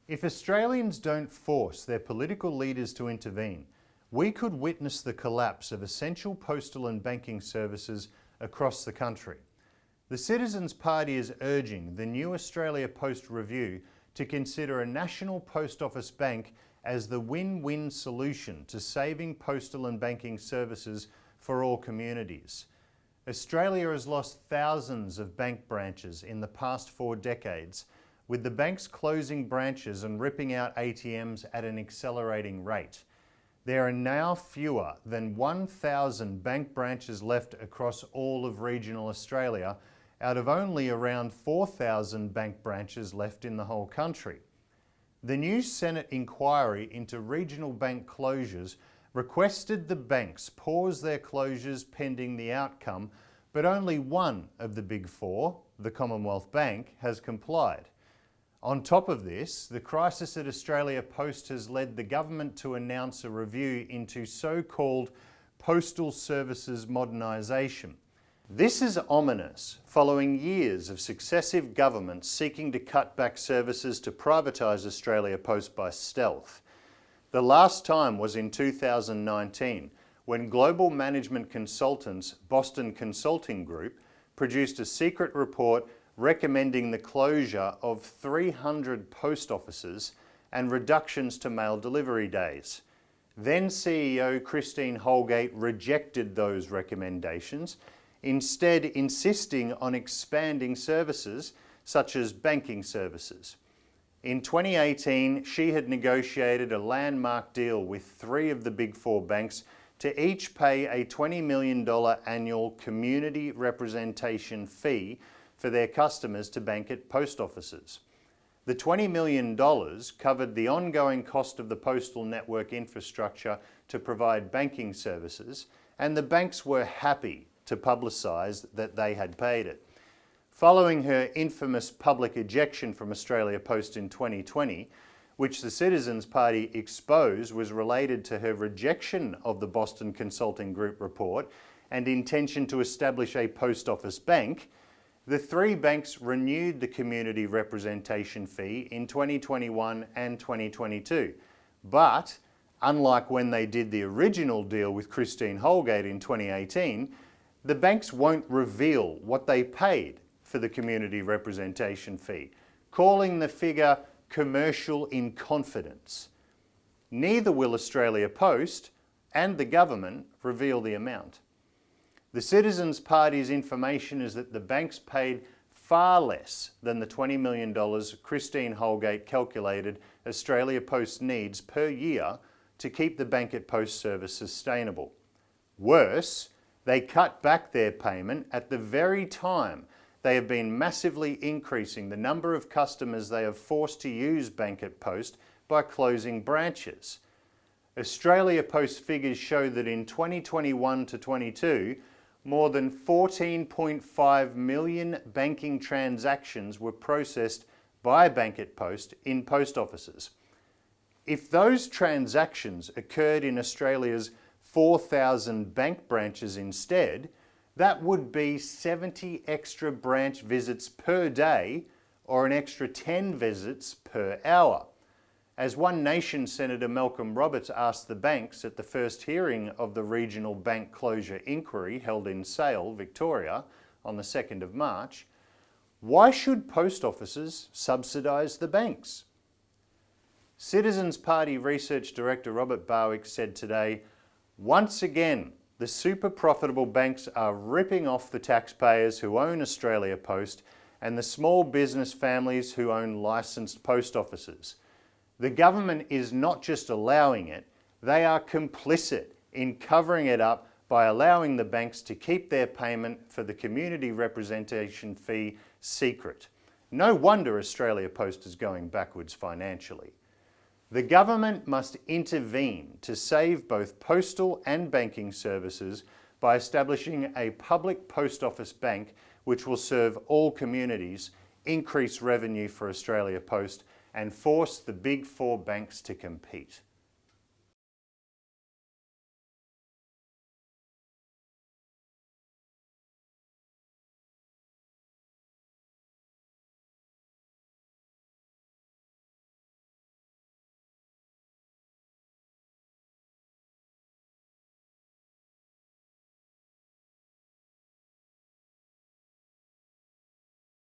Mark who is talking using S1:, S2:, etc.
S1: If Australians don't force their political leaders to intervene, we could witness the collapse of essential postal and banking services across the country. The Citizens Party is urging the new Australia Post Review to consider a national post office bank as the win-win solution to saving postal and banking services for all communities. Australia has lost thousands of bank branches in the past 4 decades, with the banks closing branches and ripping out ATMs at an accelerating rate. There are now fewer than 1,000 bank branches left across all of regional Australia, out of only around 4,000 bank branches left in the whole country. The new Senate inquiry into regional bank closures requested the banks pause their closures pending the outcome, but only one of the Big Four, the Commonwealth Bank, has complied. On top of this, the crisis at Australia Post has led the government to announce a review into so-called postal services modernisation. This is ominous, following years of successive governments seeking to cut back services to privatise Australia Post by stealth. The last time was in 2019, when global management consultants Boston Consulting Group produced a secret report recommending the closure of 300 post offices and reductions to mail delivery days. Then CEO Christine Holgate rejected those recommendations, instead insisting on expanding services such as banking services. In 2018, she had negotiated a landmark deal with 3 of the Big Four banks to each pay a $20 million annual community representation fee for their customers to bank at post offices. The $20 million covered the ongoing cost of the postal network infrastructure to provide banking services, and the banks were happy to publicise that they had paid it. Following her infamous public ejection from Australia Post in 2020, which the Citizens Party exposed was related to her rejection of the Boston Consulting Group report and intention to establish a post office bank, the 3 banks renewed the community representation fee in 2021 and 2022. But, unlike when they did the original deal with Christine Holgate in 2018, the banks won't reveal what they paid for the community representation fee, calling the figure commercial in confidence. Neither will Australia Post and the government reveal the amount. The Citizens Party's information is that the banks paid far less than the $20 million Christine Holgate calculated Australia Post needs per year to keep the bank at post service sustainable. Worse, they cut back their payment at the very time they have been massively increasing the number of customers they have forced to use Bank at Post by closing branches. Australia Post figures show that in 2021 to 22, more than 14.5 million banking transactions were processed by Bank at Post in post offices. If those transactions occurred in Australia's 4,000 bank branches instead, that would be 70 extra branch visits per day or an extra 10 visits per hour. As One Nation Senator Malcolm Roberts asked the banks at the first hearing of the regional bank closure inquiry held in Sale, Victoria, on the 2nd of March, why should post offices subsidise the banks? Citizens Party Research Director Robert Barwick said today, once again, the super profitable banks are ripping off the taxpayers who own Australia Post and the small business families who own licensed post offices. The government is not just allowing it, they are complicit in covering it up by allowing the banks to keep their payment for the community representation fee secret. No wonder Australia Post is going backwards financially. The government must intervene to save both postal and banking services by establishing a public post office bank which will serve all communities, increase revenue for Australia Post, and force the Big Four banks to compete.